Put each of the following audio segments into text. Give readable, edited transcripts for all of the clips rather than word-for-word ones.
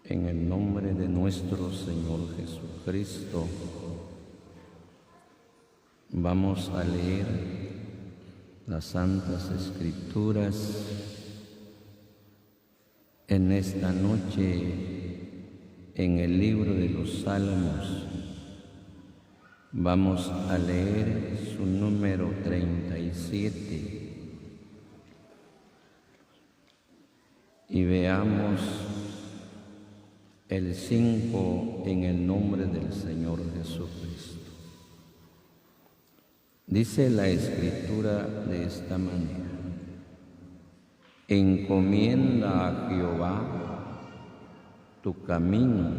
En el nombre de nuestro Señor Jesucristo, vamos a leer las Santas Escrituras en esta noche en el libro de los Salmos. Vamos a leer su número 37 y veamos el 5 en el nombre del Señor Jesucristo. Dice la Escritura de esta manera: encomienda a Jehová tu camino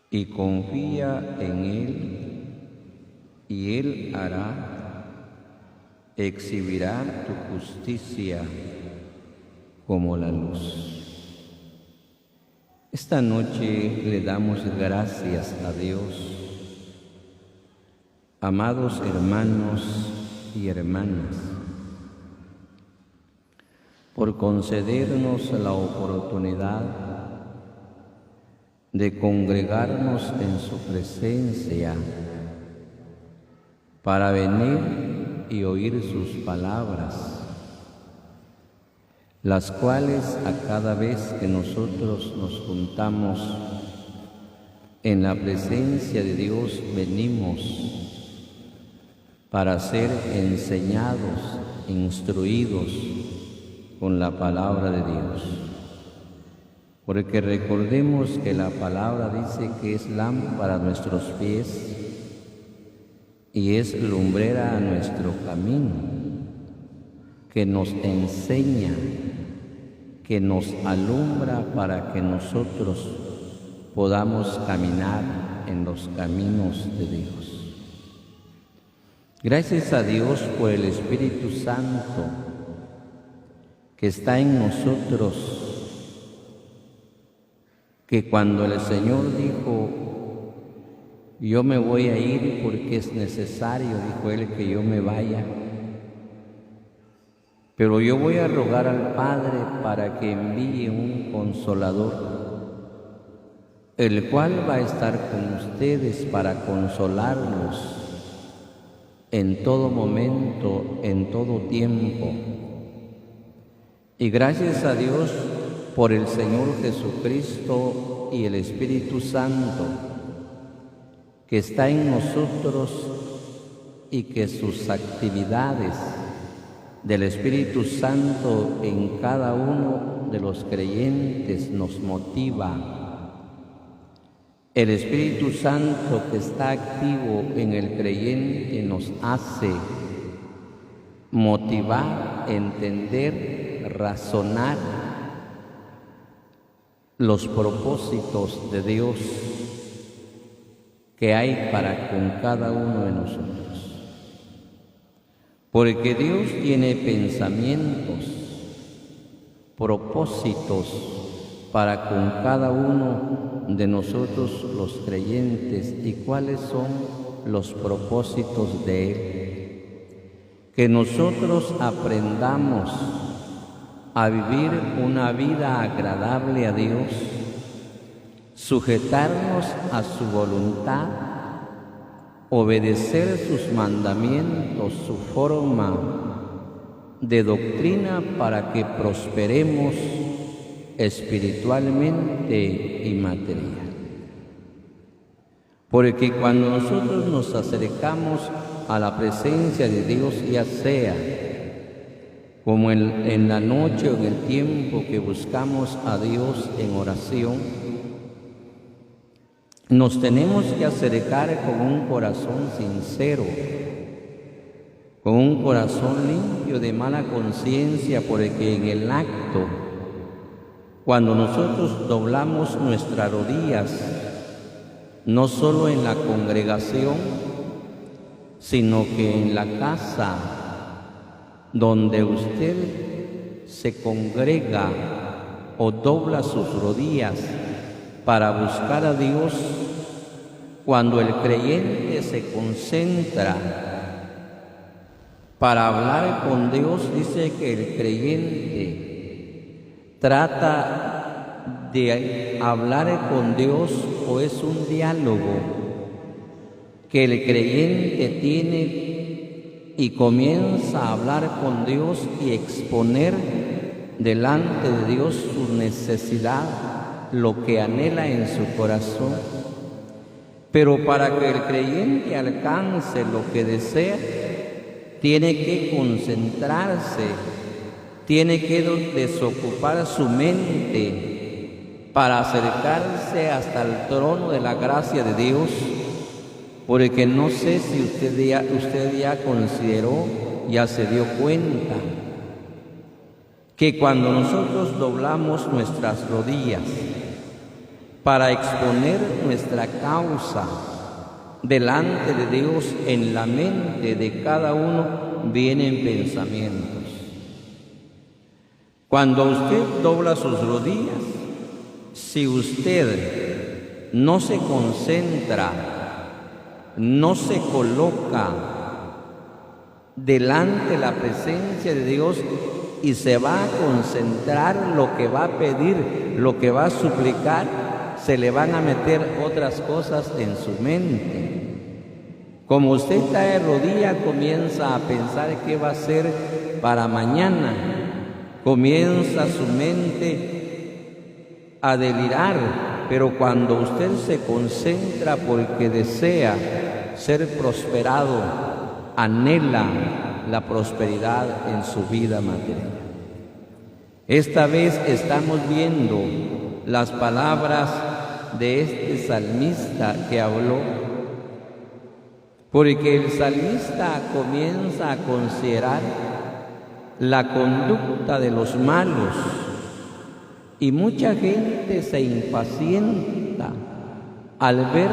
y confía en Él, y Él exhibirá tu justicia como la luz. Esta noche le damos gracias a Dios, amados hermanos y hermanas, por concedernos la oportunidad de congregarnos en su presencia para venir y oír sus palabras, las cuales a cada vez que nosotros nos juntamos en la presencia de Dios venimos para ser enseñados, instruidos con la palabra de Dios. Porque recordemos que la palabra dice que es lámpara a nuestros pies y es lumbrera a nuestro camino, que nos enseña, que nos alumbra para que nosotros podamos caminar en los caminos de Dios. Gracias a Dios por el Espíritu Santo que está en nosotros, que cuando el Señor dijo: yo me voy a ir porque es necesario, dijo Él, que yo me vaya, pero yo voy a rogar al Padre para que envíe un Consolador, el cual va a estar con ustedes para consolarlos en todo momento, en todo tiempo. Y gracias a Dios por el Señor Jesucristo y el Espíritu Santo que está en nosotros, y que sus actividades del Espíritu Santo en cada uno de los creyentes nos motiva. El Espíritu Santo que está activo en el creyente nos hace motivar, entender, razonar los propósitos de Dios que hay para con cada uno de nosotros. Porque Dios tiene pensamientos, propósitos para con cada uno de nosotros los creyentes. ¿Y cuáles son los propósitos de Él? Que nosotros aprendamos a vivir una vida agradable a Dios, sujetarnos a su voluntad, obedecer sus mandamientos, su forma de doctrina, para que prosperemos espiritualmente y material. Porque cuando nosotros nos acercamos a la presencia de Dios, ya sea como en la noche o en el tiempo que buscamos a Dios en oración, nos tenemos que acercar con un corazón sincero, con un corazón limpio de mala conciencia, porque en el acto, cuando nosotros doblamos nuestras rodillas, no solo en la congregación, sino que en la casa donde usted se congrega o dobla sus rodillas para buscar a Dios, cuando el creyente se concentra para hablar con Dios, dice que el creyente trata de hablar con Dios o es un diálogo que el creyente tiene y comienza a hablar con Dios y exponer delante de Dios su necesidad, lo que anhela en su corazón? Pero para que el creyente alcance lo que desea, tiene que concentrarse, tiene que desocupar su mente para acercarse hasta el trono de la gracia de Dios, porque no sé si usted ya consideró, ya se dio cuenta, que cuando nosotros doblamos nuestras rodillas para exponer nuestra causa delante de Dios, en la mente de cada uno vienen pensamientos. Cuando usted dobla sus rodillas, si usted no se concentra, no se coloca delante de la presencia de Dios y se va a concentrar lo que va a pedir, lo que va a suplicar, se le van a meter otras cosas en su mente. Como usted está de rodilla, comienza a pensar qué va a hacer para mañana. Comienza su mente a delirar. Pero cuando usted se concentra porque desea ser prosperado, anhela la prosperidad en su vida material. Esta vez estamos viendo las palabras de este salmista que habló, porque el salmista comienza a considerar la conducta de los malos. Y mucha gente se impacienta al ver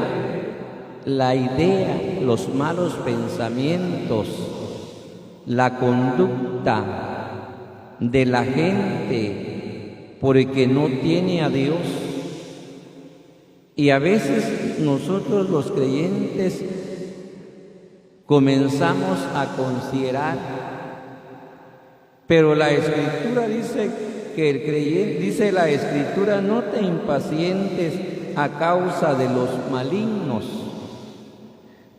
la idea, los malos pensamientos, la conducta de la gente, porque no tiene a Dios. Y a veces nosotros los creyentes comenzamos a considerar, pero la Escritura dice que el creyente, dice la Escritura, no te impacientes a causa de los malignos.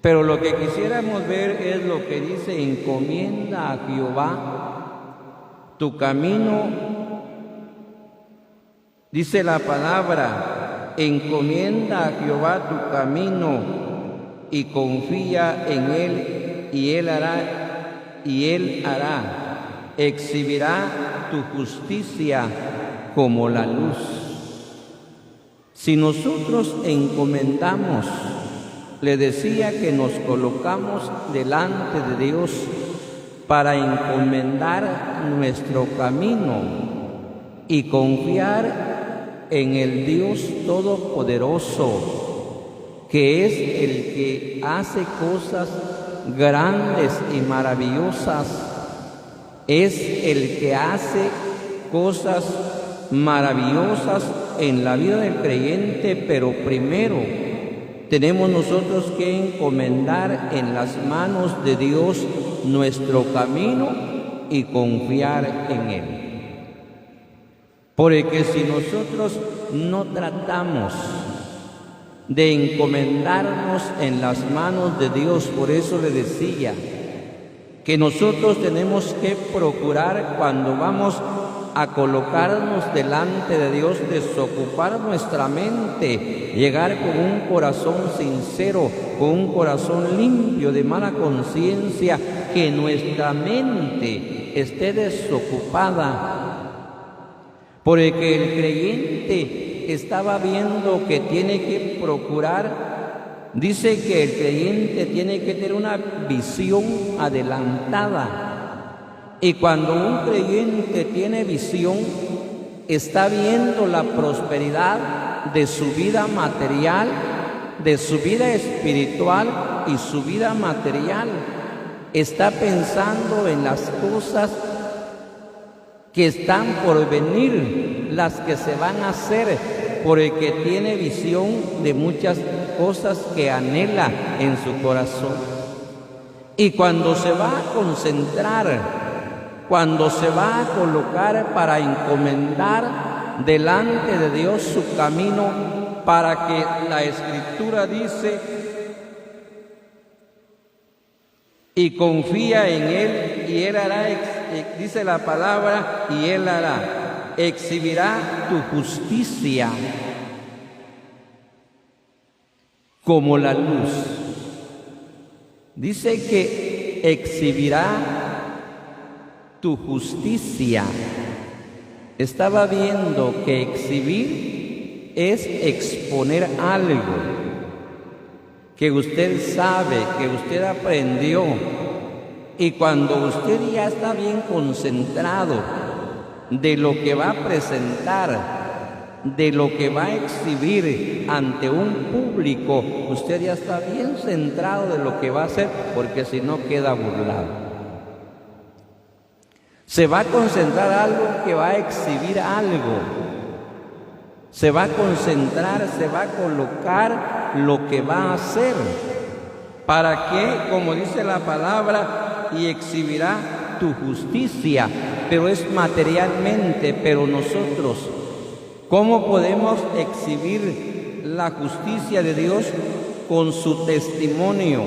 Pero lo que quisiéramos ver es lo que dice: encomienda a Jehová tu camino. Dice la palabra: encomienda a Jehová tu camino y confía en Él, y Él hará, exhibirá tu justicia como la luz. Si nosotros encomendamos, le decía que nos colocamos delante de Dios para encomendar nuestro camino y confiar en el Dios Todopoderoso, que es el que hace cosas grandes y maravillosas. Es el que hace cosas maravillosas en la vida del creyente, pero primero tenemos nosotros que encomendar en las manos de Dios nuestro camino y confiar en Él. Porque si nosotros no tratamos de encomendarnos en las manos de Dios, por eso le decía que nosotros tenemos que procurar, cuando vamos a colocarnos delante de Dios, desocupar nuestra mente, llegar con un corazón sincero, con un corazón limpio de mala conciencia, que nuestra mente esté desocupada, porque el creyente estaba viendo que tiene que procurar. Dice que el creyente tiene que tener una visión adelantada. Y cuando un creyente tiene visión, está viendo la prosperidad de su vida material, de su vida espiritual y su vida material. Está pensando en las cosas que están por venir, las que se van a hacer, porque tiene visión de muchas cosas que anhela en su corazón. Y cuando se va a concentrar, cuando se va a colocar para encomendar delante de Dios su camino, para que la Escritura dice, y confía en Él, y Él hará, dice la palabra, y Él hará, exhibirá tu justicia como la luz. Dice que exhibirá tu justicia. Estaba viendo que exhibir es exponer algo que usted sabe, que usted aprendió, y cuando usted ya está bien concentrado de lo que va a presentar, de lo que va a exhibir ante un público, usted ya está bien centrado de lo que va a hacer, porque si no queda burlado. Se va a concentrar algo que va a exhibir algo. Se va a concentrar, se va a colocar lo que va a hacer. ¿Para qué? Como dice la palabra, y exhibirá tu justicia, pero es materialmente. Pero nosotros, ¿cómo podemos exhibir la justicia de Dios? Con su testimonio,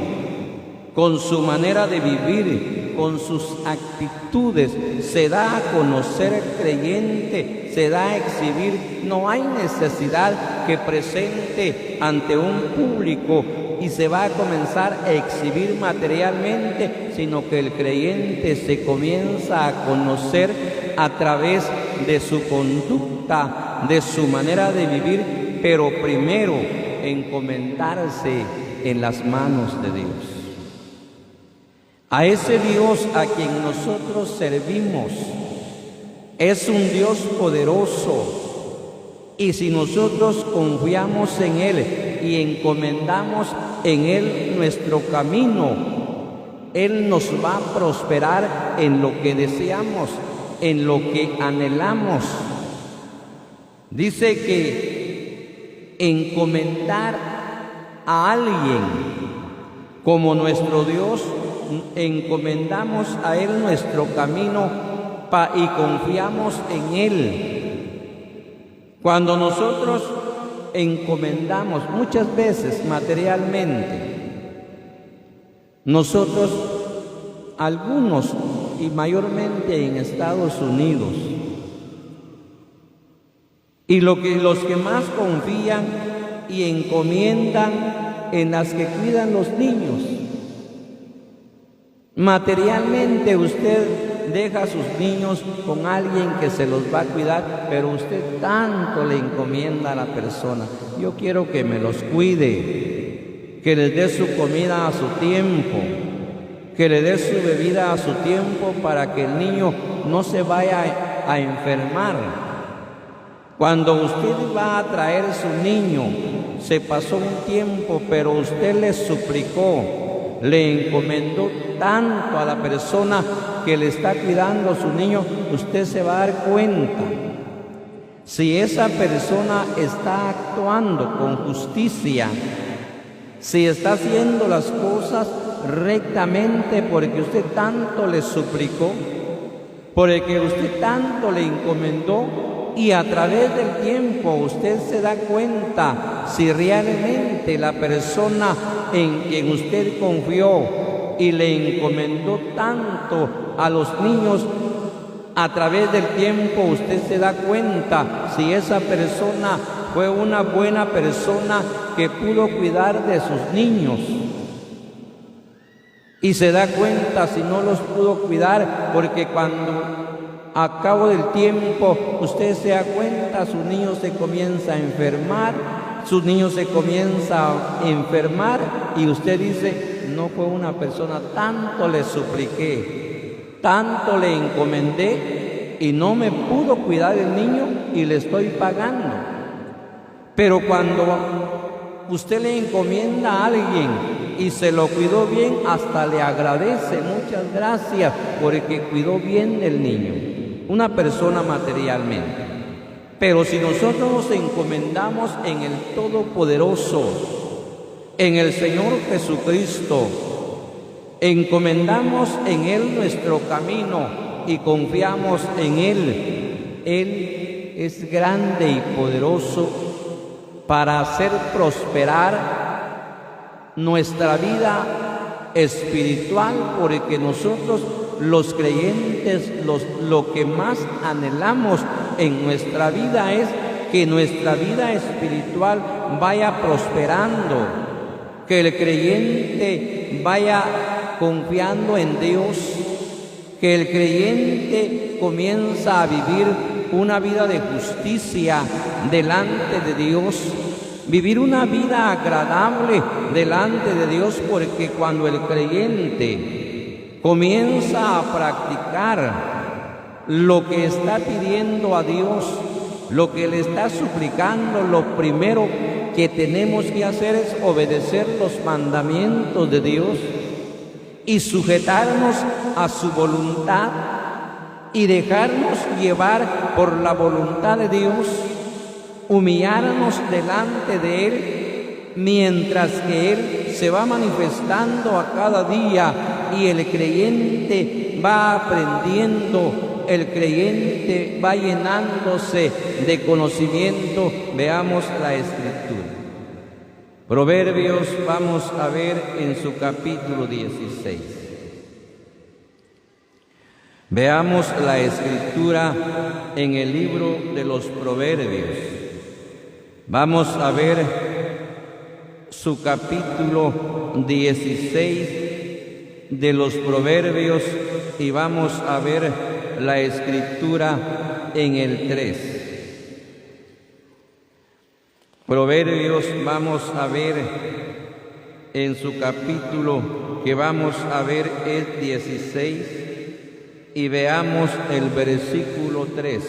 con su manera de vivir, con sus actitudes. Se da a conocer el creyente, se da a exhibir. No hay necesidad que presente ante un público y se va a comenzar a exhibir materialmente, sino que el creyente se comienza a conocer a través de su conducta, de su manera de vivir, pero primero encomendarse en las manos de Dios. A ese Dios a quien nosotros servimos es un Dios poderoso, y si nosotros confiamos en Él y encomendamos en Él nuestro camino, Él nos va a prosperar en lo que deseamos, en lo que anhelamos. Dice que encomendar a alguien como nuestro Dios, encomendamos a Él nuestro camino y confiamos en Él. Cuando nosotros encomendamos, muchas veces materialmente, nosotros, algunos y mayormente en Estados Unidos, y los que más confían y encomiendan en las que cuidan los niños. Materialmente usted deja a sus niños con alguien que se los va a cuidar, pero usted tanto le encomienda a la persona: yo quiero que me los cuide, que les dé su comida a su tiempo, que le dé su bebida a su tiempo, para que el niño no se vaya a enfermar. Cuando usted va a traer a su niño, se pasó un tiempo, pero usted le suplicó, le encomendó tanto a la persona que le está cuidando a su niño, usted se va a dar cuenta si esa persona está actuando con justicia, si está haciendo las cosas rectamente, porque usted tanto le suplicó, porque usted tanto le encomendó. Y a través del tiempo usted se da cuenta si realmente la persona en quien usted confió y le encomendó tanto a los niños, a través del tiempo usted se da cuenta si esa persona fue una buena persona que pudo cuidar de sus niños. Y se da cuenta si no los pudo cuidar, porque cuando a cabo del tiempo usted se da cuenta, su niño se comienza a enfermar, y usted dice: no fue una persona, tanto le supliqué, tanto le encomendé y no me pudo cuidar el niño y le estoy pagando. Pero cuando usted le encomienda a alguien y se lo cuidó bien, hasta le agradece: muchas gracias porque cuidó bien del niño. Una persona materialmente. Pero si nosotros nos encomendamos en el Todopoderoso, en el Señor Jesucristo, encomendamos en Él nuestro camino y confiamos en Él, Él es grande y poderoso para hacer prosperar nuestra vida espiritual, porque nosotros los creyentes lo que más anhelamos en nuestra vida es que nuestra vida espiritual vaya prosperando, que el creyente vaya confiando en Dios, que el creyente comienza a vivir una vida de justicia delante de Dios, vivir una vida agradable delante de Dios, porque cuando el creyente comienza a practicar lo que está pidiendo a Dios, lo que le está suplicando, lo primero que tenemos que hacer es obedecer los mandamientos de Dios y sujetarnos a su voluntad y dejarnos llevar por la voluntad de Dios, humillarnos delante de Él, mientras que Él se va manifestando a cada día y el creyente va aprendiendo, el creyente va llenándose de conocimiento. Veamos la Escritura. Proverbios, vamos a ver en su capítulo 16. Veamos la Escritura en el libro de los Proverbios. Vamos a ver su capítulo 16 de los Proverbios y vamos a ver la Escritura en el 3. Proverbios, vamos a ver en su capítulo que vamos a ver es 16 y veamos el versículo 3.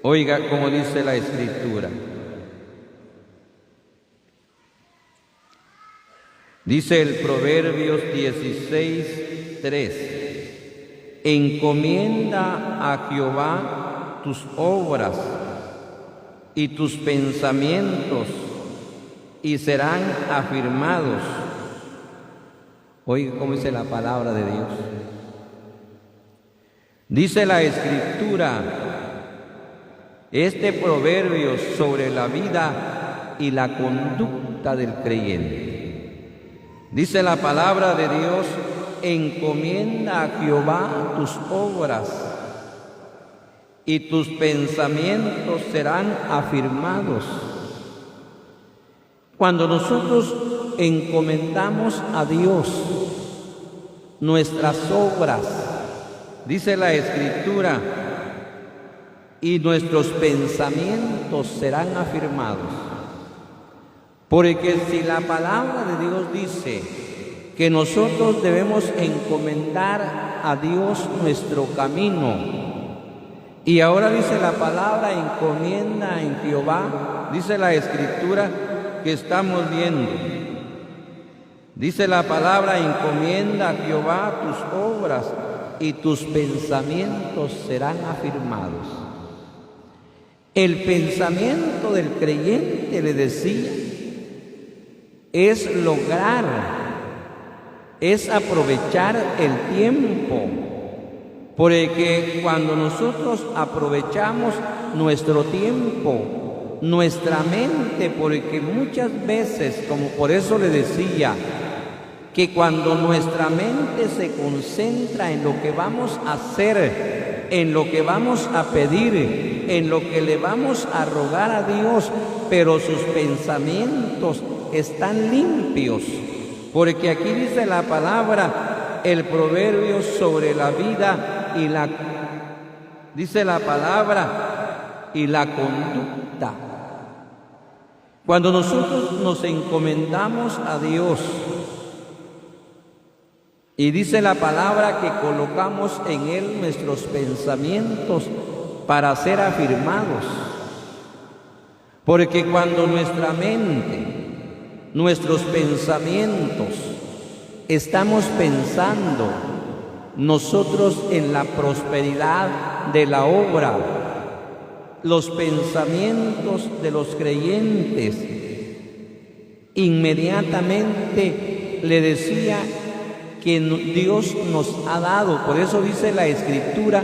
Oiga cómo dice la Escritura. Dice el Proverbios 16, 3. Encomienda a Jehová tus obras y tus pensamientos, y serán afirmados. Oiga cómo dice la palabra de Dios. Dice la Escritura, este proverbio sobre la vida y la conducta del creyente. Dice la palabra de Dios, encomienda a Jehová tus obras y tus pensamientos serán afirmados. Cuando nosotros encomendamos a Dios nuestras obras, dice la Escritura, y nuestros pensamientos serán afirmados. Porque si la palabra de Dios dice que nosotros debemos encomendar a Dios nuestro camino, y ahora dice la palabra, encomienda en Jehová, dice la Escritura que estamos viendo. Dice la palabra, encomienda a Jehová tus obras y tus pensamientos serán afirmados. El pensamiento del creyente, le decía, es lograr, es aprovechar el tiempo, porque cuando nosotros aprovechamos nuestro tiempo, nuestra mente, porque muchas veces, como por eso le decía, que cuando nuestra mente se concentra en lo que vamos a hacer, en lo que vamos a pedir, en lo que le vamos a rogar a Dios, pero sus pensamientos están limpios, porque aquí dice la palabra, el proverbio sobre la vida y dice la palabra, y la conducta. Cuando nosotros nos encomendamos a Dios, y dice la palabra que colocamos en Él nuestros pensamientos para ser afirmados, porque cuando nuestra mente, nuestros pensamientos, estamos pensando nosotros en la prosperidad de la obra, los pensamientos de los creyentes, inmediatamente le decía que Dios nos ha dado. Por eso dice la Escritura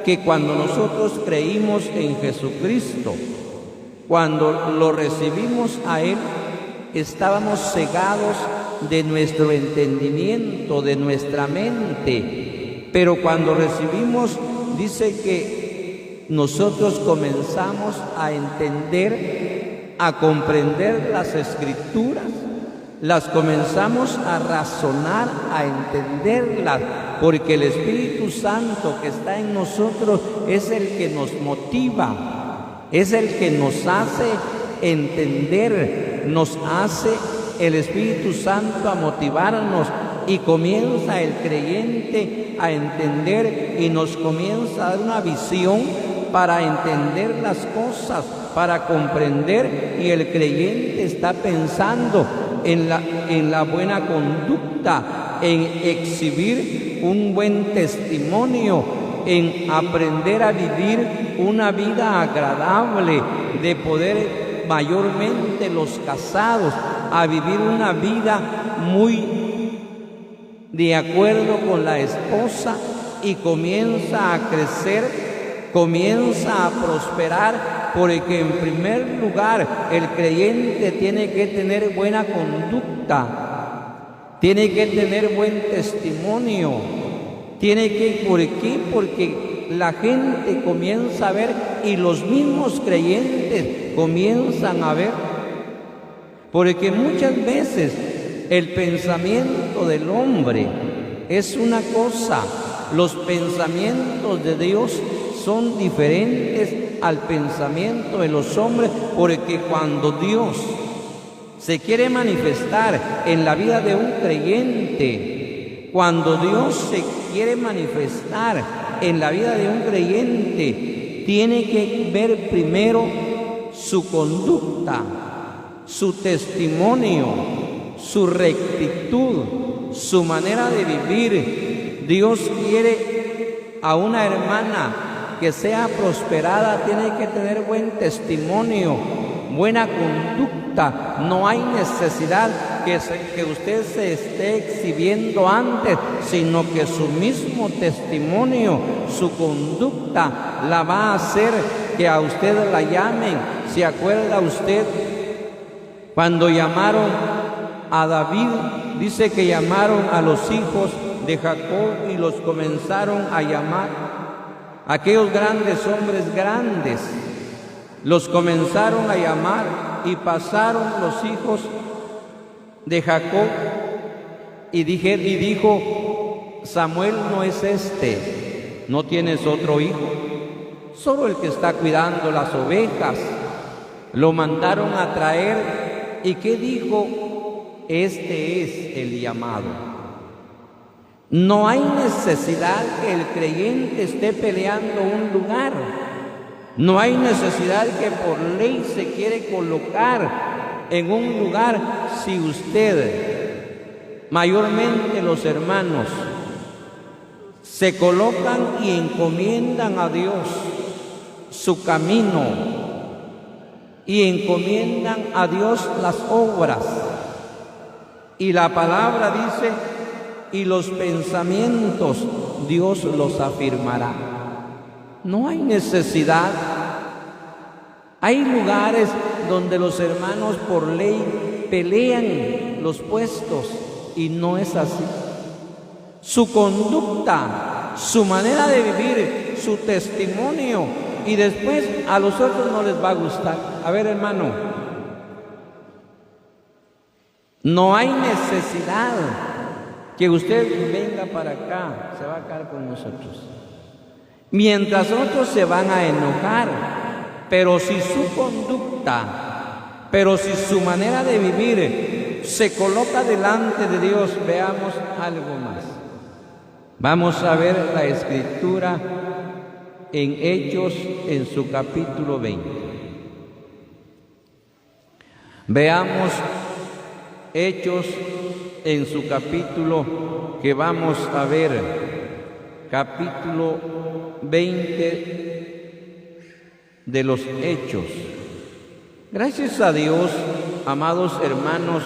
que cuando nosotros creímos en Jesucristo, cuando lo recibimos a Él, estábamos cegados de nuestro entendimiento, de nuestra mente. Pero cuando recibimos, dice que nosotros comenzamos a entender, a comprender las Escrituras, las comenzamos a razonar, a entenderlas, porque el Espíritu Santo que está en nosotros es el que nos motiva, es el que nos hace entender, nos hace el Espíritu Santo a motivarnos, y comienza el creyente a entender y nos comienza a dar una visión para entender las cosas, para comprender, y el creyente está pensando en la buena conducta, en exhibir un buen testimonio, en aprender a vivir una vida agradable, de poder, mayormente los casados, a vivir una vida muy de acuerdo con la esposa, y comienza a crecer, comienza a prosperar, porque en primer lugar el creyente tiene que tener buena conducta, tiene que tener buen testimonio, tiene que, ¿por qué? Porque la gente comienza a ver, y los mismos creyentes comienzan a ver, porque muchas veces el pensamiento del hombre es una cosa, los pensamientos de Dios son diferentes al pensamiento de los hombres, porque cuando Dios se quiere manifestar en la vida de un creyente, cuando Dios se quiere manifestar en la vida de un creyente, tiene que ver primero su conducta, su testimonio, su rectitud, su manera de vivir. Dios quiere a una hermana que sea prosperada, tiene que tener buen testimonio, buena conducta. No hay necesidad que usted se esté exhibiendo antes, sino que su mismo testimonio, su conducta la va a hacer que a usted la llamen. ¿Se acuerda usted cuando llamaron a David? Dice que llamaron a los hijos de Jacob y los comenzaron a llamar. Aquellos grandes hombres grandes los comenzaron a llamar, y pasaron los hijos de Jacob y dijo: Samuel no es este, ¿no tienes otro hijo? Solo el que está cuidando las ovejas. Lo mandaron a traer, ¿y qué dijo? Este es el llamado. No hay necesidad que el creyente esté peleando un lugar. No hay necesidad que por ley se quiere colocar en un lugar. Si usted, mayormente los hermanos, se colocan y encomiendan a Dios su camino, y encomiendan a Dios las obras, y la palabra dice: y los pensamientos Dios los afirmará. No hay necesidad. Hay lugares donde los hermanos por ley pelean los puestos, y no es así. Su conducta, su manera de vivir, su testimonio, y después a los otros no les va a gustar. A ver, hermano, no hay necesidad que usted venga para acá, se va a quedar con nosotros, mientras otros se van a enojar. Pero si su conducta, pero si su manera de vivir se coloca delante de Dios, veamos algo más. Vamos a ver la Escritura en Hechos, en su capítulo 20. Veamos Hechos en su capítulo que vamos a ver, capítulo 20 de los Hechos. Gracias a Dios, amados hermanos,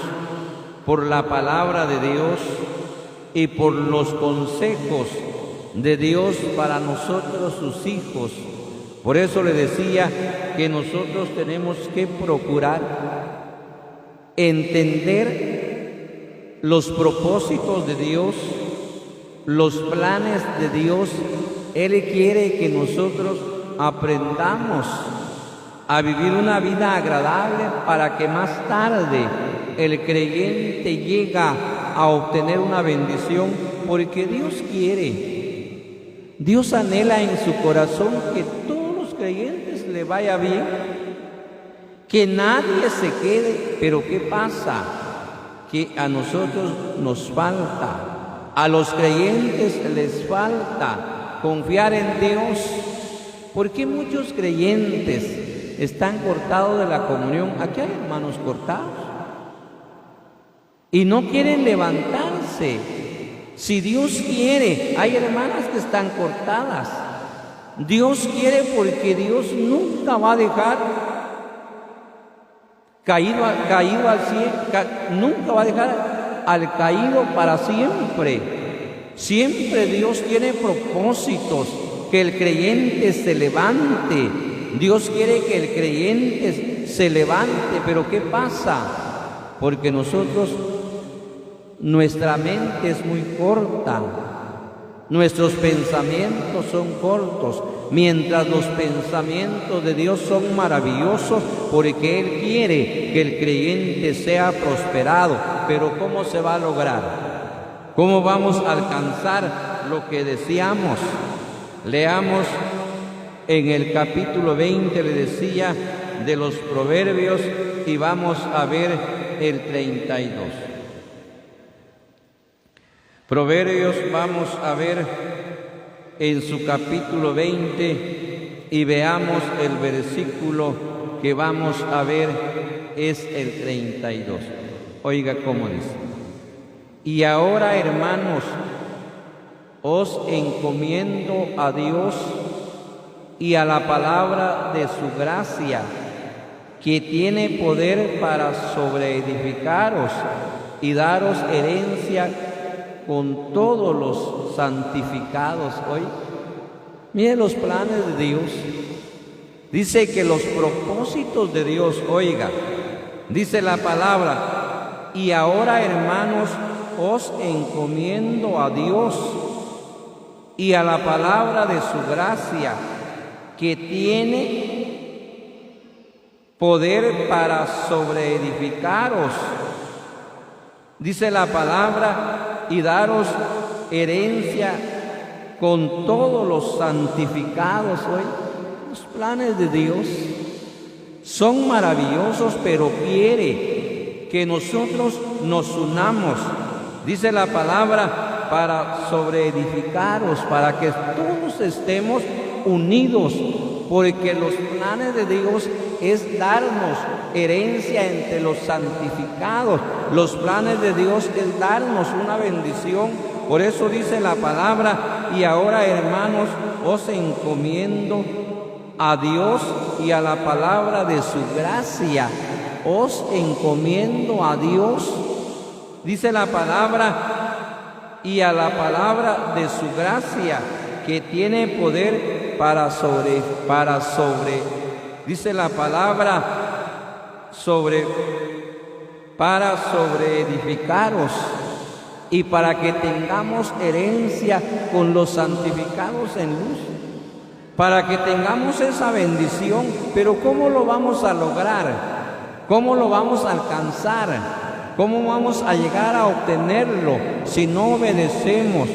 por la palabra de Dios y por los consejos de Dios para nosotros, sus hijos. Por eso le decía que nosotros tenemos que procurar entender los propósitos de Dios, los planes de Dios. Él quiere que nosotros aprendamos a vivir una vida agradable para que más tarde el creyente llegue a obtener una bendición, porque Dios quiere, Dios anhela en su corazón que todos los creyentes le vaya bien, que nadie se quede. Pero ¿qué pasa? Que a nosotros nos falta, a los creyentes les falta confiar en Dios. Porque muchos creyentes están cortados de la comunión. Aquí hay hermanos cortados y no quieren levantarse. Si Dios quiere, hay hermanas que están cortadas. Dios quiere, porque Dios nunca va a dejar caído al cielo, nunca va a dejar al caído para siempre. Siempre Dios tiene propósitos, que el creyente se levante. Dios quiere que el creyente se levante, pero ¿qué pasa? Porque nuestra mente es muy corta, nuestros pensamientos son cortos, mientras los pensamientos de Dios son maravillosos, porque Él quiere que el creyente sea prosperado. Pero ¿cómo se va a lograr? ¿Cómo vamos a alcanzar lo que deseamos? Leamos en el capítulo 20, le decía, de los Proverbios, y vamos a ver el 32. Proverbios, vamos a ver en su capítulo 20 y veamos el versículo que vamos a ver, es el 32. Oiga cómo dice: y ahora, hermanos, os encomiendo a Dios y a la palabra de su gracia, que tiene poder para sobreedificaros y daros herencia con todos los santificados. Hoy, mire los planes de Dios. Dice que los propósitos de Dios, oiga, dice la palabra: y ahora, hermanos, os encomiendo a Dios y a la palabra de su gracia, que tiene poder para sobreedificaros. Dice la palabra: y daros herencia con todos los santificados. Hoy, los planes de Dios son maravillosos, pero quiere que nosotros nos unamos. Dice la palabra: para sobreedificaros, para que todos estemos unidos, porque los planes de Dios es darnos herencia entre los santificados. Los planes de Dios es darnos una bendición. Por eso dice la palabra: y ahora, hermanos, os encomiendo a Dios y a la palabra de su gracia. Os encomiendo a Dios, dice la palabra, y a la palabra de su gracia, que tiene poder para dice la palabra, para sobreedificaros, y para que tengamos herencia con los santificados en luz, para que tengamos esa bendición. Pero ¿cómo lo vamos a lograr? ¿Cómo lo vamos a alcanzar? ¿Cómo vamos a llegar a obtenerlo si no obedecemos?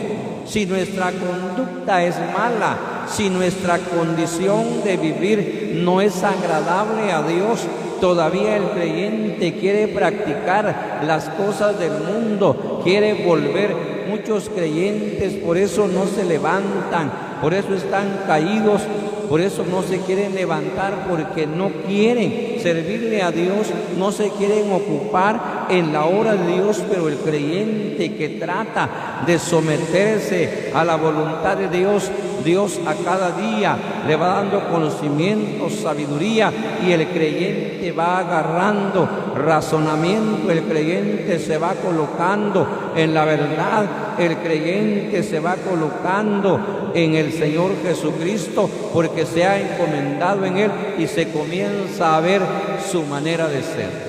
Si nuestra conducta es mala, si nuestra condición de vivir no es agradable a Dios. Todavía el creyente quiere practicar las cosas del mundo, quiere volver. Muchos creyentes por eso no se levantan, por eso están caídos, por eso no se quieren levantar, porque no quieren servirle a Dios, no se quieren ocupar en la obra de Dios, pero el creyente que trata de someterse a la voluntad de Dios, Dios a cada día le va dando conocimiento, sabiduría, y el creyente va agarrando razonamiento, el creyente se va colocando en la verdad, el creyente se va colocando en el Señor Jesucristo, porque se ha encomendado en Él y se comienza a ver su manera de ser.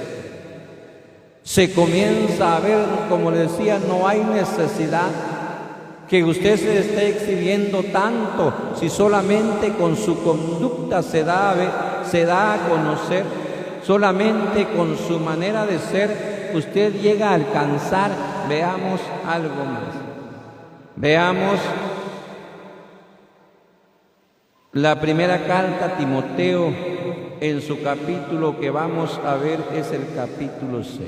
Se comienza a ver, como le decía, no hay necesidad que usted se esté exhibiendo tanto, si solamente con su conducta se da a conocer, solamente con su manera de ser, usted llega a alcanzar. Veamos algo más. Veamos la primera carta a Timoteo, en su capítulo que vamos a ver es el capítulo 6.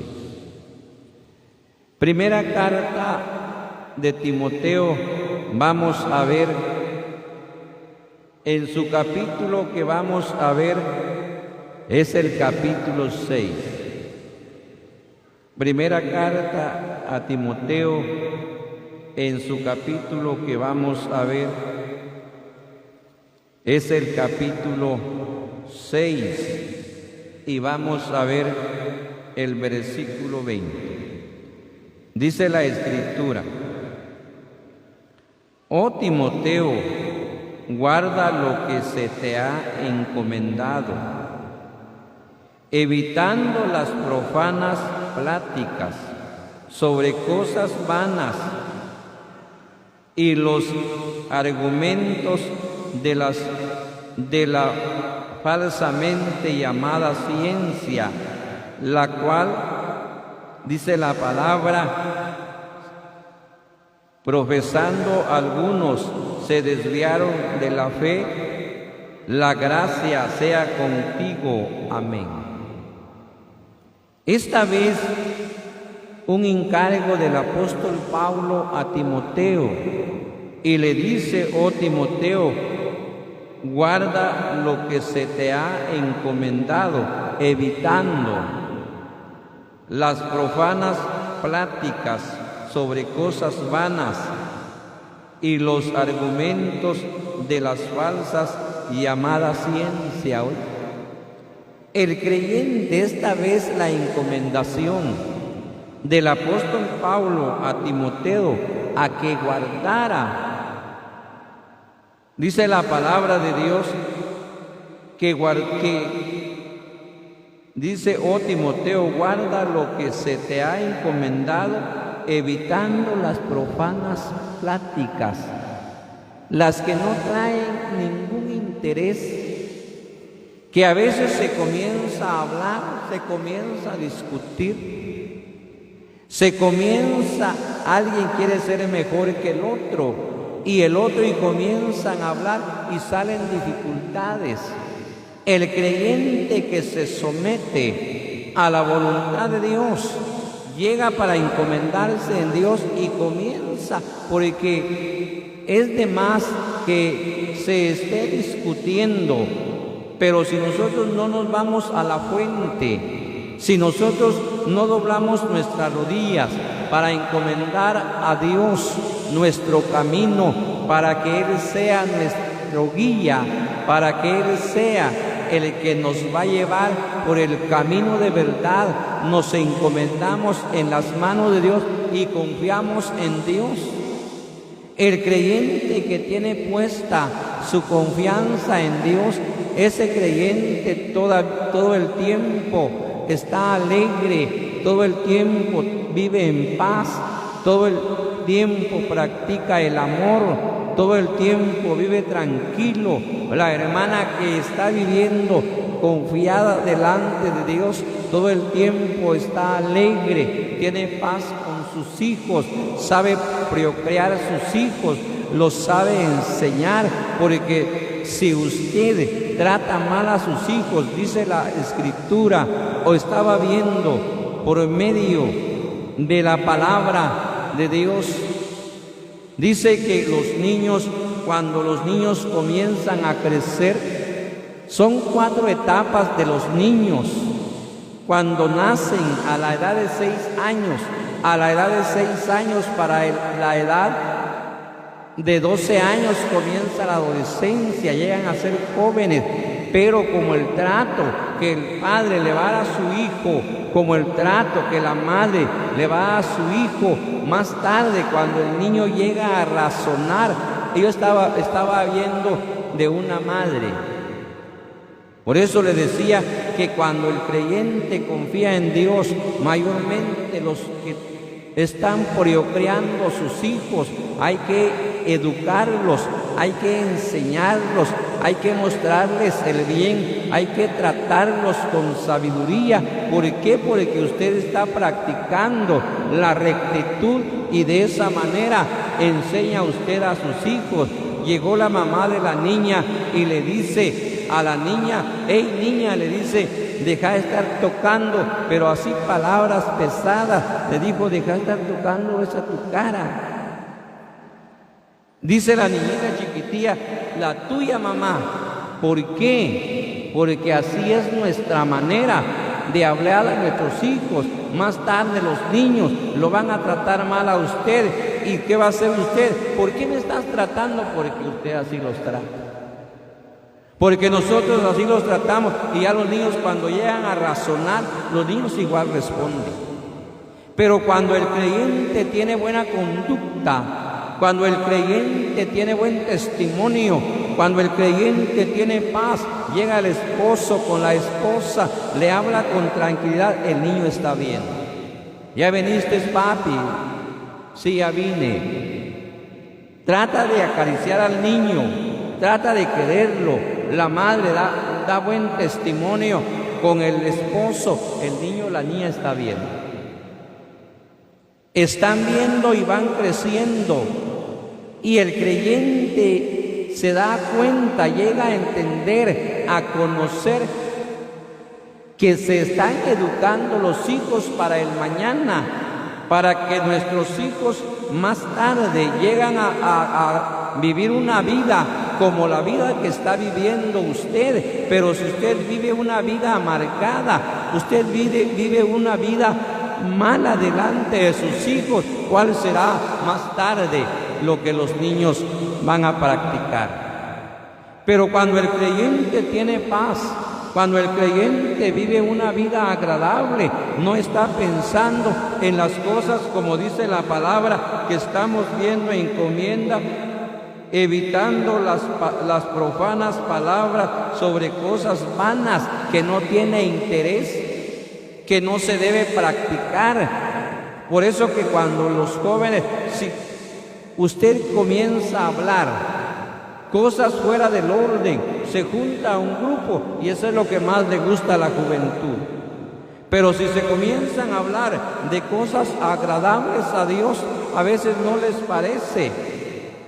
Primera carta de Timoteo, vamos a ver en su capítulo que vamos a ver es el capítulo 6. Primera carta a Timoteo, en su capítulo que vamos a ver es el capítulo 6 y vamos a ver el versículo 20. Dice la Escritura: oh Timoteo, guarda lo que se te ha encomendado, evitando las profanas pláticas sobre cosas vanas y los argumentos de la falsamente llamada ciencia, la cual, dice la palabra, profesando algunos se desviaron de la fe. La gracia sea contigo. Amén. Esta vez un encargo del apóstol Pablo a Timoteo, y le dice: oh Timoteo, guarda lo que se te ha encomendado, evitando las profanas pláticas sobre cosas vanas y los argumentos de las falsas llamadas ciencia. El creyente, esta vez la encomendación del apóstol Pablo a Timoteo a que guardara, dice la palabra de Dios, dice: oh Timoteo, guarda lo que se te ha encomendado, evitando las profanas pláticas, las que no traen ningún interés, que a veces se comienza a hablar, se comienza a discutir, alguien quiere ser mejor que el otro, y comienzan a hablar y salen dificultades. El creyente que se somete a la voluntad de Dios llega para encomendarse en Dios y comienza, porque es de más que se esté discutiendo, pero si nosotros no nos vamos a la fuente, si nosotros no doblamos nuestras rodillas para encomendar a Dios nuestro camino, para que Él sea nuestro guía, para que Él sea el que nos va a llevar por el camino de verdad, nos encomendamos en las manos de Dios y confiamos en Dios. El creyente que tiene puesta su confianza en Dios, ese creyente todo el tiempo está alegre, todo el tiempo vive en paz, todo el tiempo practica el amor, todo el tiempo vive tranquilo. La hermana que está viviendo confiada delante de Dios, todo el tiempo está alegre, tiene paz con sus hijos, sabe procrear a sus hijos, los sabe enseñar, porque si usted trata mal a sus hijos, dice la Escritura, o estaba viendo por medio de la palabra de Dios, dice que los niños, cuando los niños comienzan a crecer, son 4 etapas de los niños. cuando nacen a la edad de 6 años, a la edad de 6 años para la edad de 12 años comienza la adolescencia, llegan a ser jóvenes, pero como el trato que el padre le va a dar a su hijo, como el trato que la madre le va a dar a su hijo, más tarde cuando el niño llega a razonar, yo estaba viendo de una madre. Por eso le decía que cuando el creyente confía en Dios, mayormente los que están procreando a sus hijos, hay que educarlos, hay que enseñarlos, hay que mostrarles el bien, hay que tratarlos con sabiduría. ¿Por qué? Porque usted está practicando la rectitud y de esa manera enseña usted a sus hijos. Llegó la mamá de la niña y le dice a la niña, hey niña, le dice, deja de estar tocando, pero así palabras pesadas, le dijo, deja de estar tocando esa tu cara. Dice la niñita chiquitilla, la tuya mamá. ¿Por qué? Porque así es nuestra manera de hablar a nuestros hijos. Más tarde los niños lo van a tratar mal a usted. ¿Y qué va a hacer usted? ¿Por qué me estás tratando? Porque usted así los trata. Porque nosotros así los tratamos. Y ya los niños cuando llegan a razonar, los niños igual responden. Pero cuando el creyente tiene buena conducta, cuando el creyente tiene buen testimonio, cuando el creyente tiene paz, llega el esposo con la esposa, le habla con tranquilidad, el niño está bien. ¿Ya viniste, papi? Sí, ya vine. Trata de acariciar al niño, trata de quererlo. La madre da buen testimonio con el esposo, el niño, la niña está bien. Están viendo y van creciendo. Y el creyente se da cuenta, llega a entender, a conocer que se están educando los hijos para el mañana, para que nuestros hijos más tarde llegan a vivir una vida como la vida que está viviendo usted. Pero si usted vive una vida amargada, usted vive una vida mala delante de sus hijos, ¿cuál será más tarde lo que los niños van a practicar? Pero cuando el creyente tiene paz, cuando el creyente vive una vida agradable, no está pensando en las cosas como dice la palabra que estamos viendo, encomienda, evitando las profanas palabras sobre cosas vanas que no tiene interés, que no se debe practicar. Por eso que cuando los jóvenes, si usted comienza a hablar cosas fuera del orden, se junta a un grupo y eso es lo que más le gusta a la juventud. Pero si se comienzan a hablar de cosas agradables a Dios, a veces no les parece.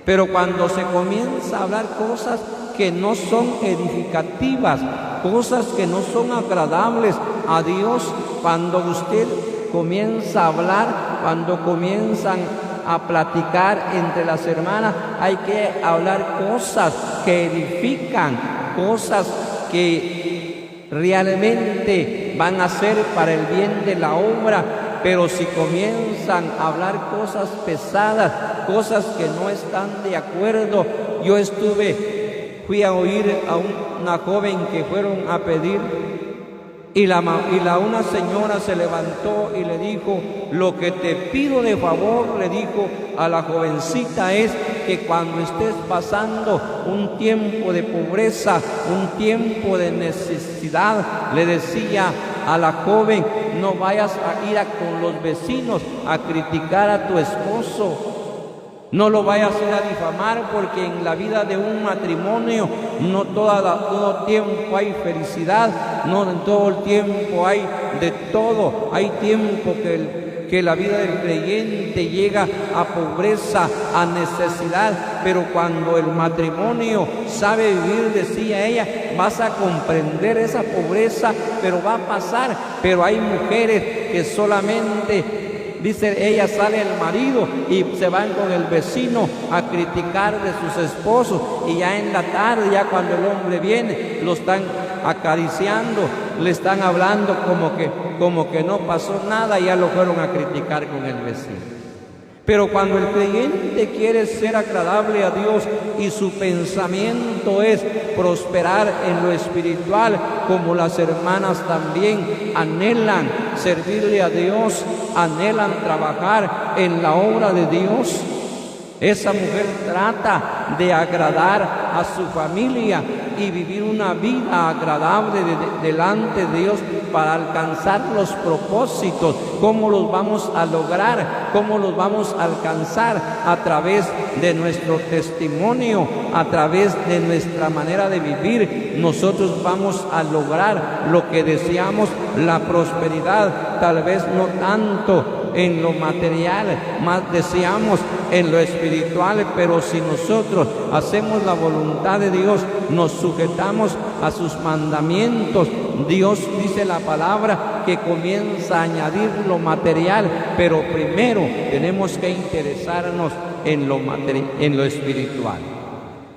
Pero cuando se comienza a hablar cosas que no son edificativas, cosas que no son agradables a Dios, cuando usted comienza a hablar, cuando comienzan a platicar entre las hermanas, hay que hablar cosas que edifican, cosas que realmente van a ser para el bien de la obra. Pero si comienzan a hablar cosas pesadas, cosas que no están de acuerdo, fui a oír a una joven que fueron a pedir y una señora se levantó y le dijo, lo que te pido de favor, le dijo a la jovencita, es que cuando estés pasando un tiempo de pobreza, un tiempo de necesidad, le decía a la joven, no vayas a ir con los vecinos a criticar a tu esposo. No lo vayas a ir a difamar, porque en la vida de un matrimonio no todo tiempo hay felicidad, no en todo el tiempo hay de todo. Hay tiempo que la vida del creyente llega a pobreza, a necesidad, pero cuando el matrimonio sabe vivir, decía ella, vas a comprender esa pobreza, pero va a pasar. Pero hay mujeres que solamente, dice ella, sale el marido y se van con el vecino a criticar de sus esposos, y ya en la tarde, ya cuando el hombre viene, lo están acariciando, le están hablando como que no pasó nada y ya lo fueron a criticar con el vecino. Pero cuando el creyente quiere ser agradable a Dios y su pensamiento es prosperar en lo espiritual, como las hermanas también anhelan servirle a Dios, anhelan trabajar en la obra de Dios, esa mujer trata de agradar a su familia y vivir una vida agradable delante de Dios para alcanzar los propósitos. ¿Cómo los vamos a lograr? ¿Cómo los vamos a alcanzar? A través de nuestro testimonio, a través de nuestra manera de vivir. Nosotros vamos a lograr lo que deseamos, la prosperidad, tal vez no tanto en lo material, más deseamos en lo espiritual, pero si nosotros hacemos la voluntad de Dios, nos sujetamos a sus mandamientos, Dios dice la palabra que comienza a añadir lo material, pero primero tenemos que interesarnos en lo espiritual.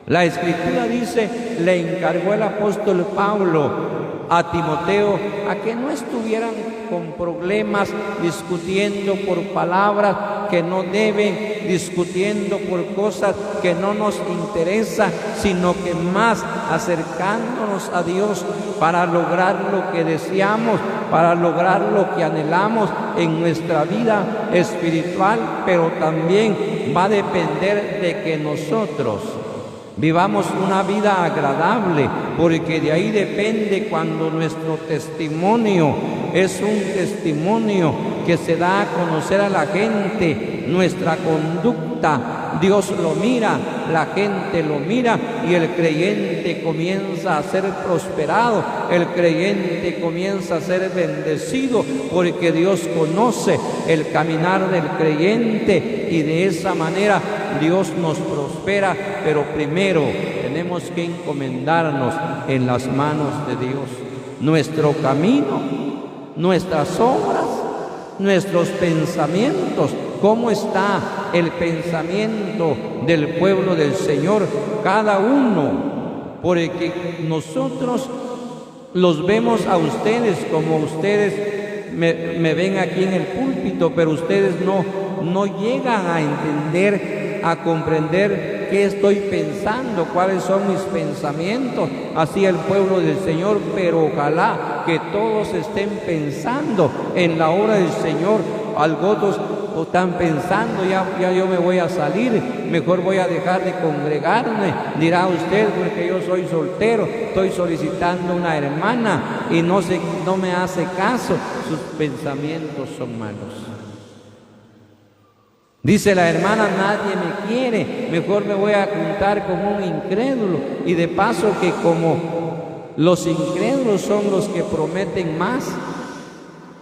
La Escritura dice, le encargó el apóstol Pablo a Timoteo a que no estuvieran con problemas, discutiendo por palabras que no deben, discutiendo por cosas que no nos interesan, sino que más acercándonos a Dios para lograr lo que deseamos, para lograr lo que anhelamos en nuestra vida espiritual, pero también va a depender de que nosotros vivamos una vida agradable, porque de ahí depende cuando nuestro testimonio es un testimonio que se da a conocer a la gente, nuestra conducta, Dios lo mira, la gente lo mira y el creyente comienza a ser prosperado, el creyente comienza a ser bendecido, porque Dios conoce el caminar del creyente y de esa manera Dios nos prospera, pero primero tenemos que encomendarnos en las manos de Dios. Nuestro camino, nuestras obras, nuestros pensamientos. ¿Cómo está el pensamiento del pueblo del Señor? Cada uno, porque nosotros los vemos a ustedes como ustedes me ven aquí en el púlpito, pero ustedes no llegan a entender, a comprender qué estoy pensando, cuáles son mis pensamientos, así el pueblo del Señor, pero ojalá que todos estén pensando en la obra del Señor. Algunos están pensando, ya yo me voy a salir, mejor voy a dejar de congregarme, dirá usted, porque yo soy soltero, estoy solicitando una hermana y no me hace caso, sus pensamientos son malos. Dice la hermana, nadie me quiere, mejor me voy a juntar con un incrédulo. Y de paso que como los incrédulos son los que prometen más,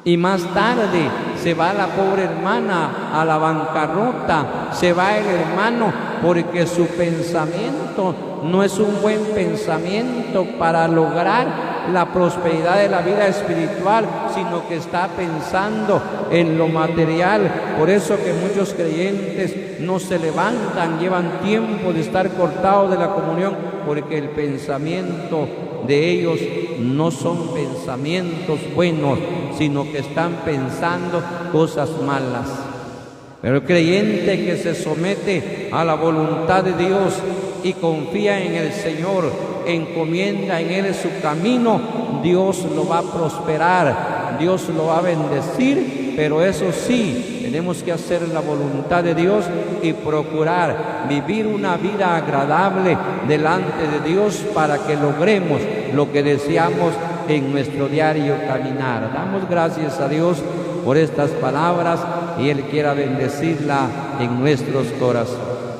y más tarde se va la pobre hermana a la bancarrota, se va el hermano porque su pensamiento no es un buen pensamiento para lograr la prosperidad de la vida espiritual, sino que está pensando en lo material. Por eso que muchos creyentes no se levantan, llevan tiempo de estar cortados de la comunión, porque el pensamiento de ellos no son pensamientos buenos, sino que están pensando cosas malas. Pero el creyente que se somete a la voluntad de Dios y confía en el Señor, encomienda en Él su camino, Dios lo va a prosperar, Dios lo va a bendecir, pero eso sí, tenemos que hacer la voluntad de Dios y procurar vivir una vida agradable delante de Dios para que logremos lo que deseamos en nuestro diario caminar. Damos gracias a Dios por estas palabras y Él quiera bendecirla en nuestros corazones.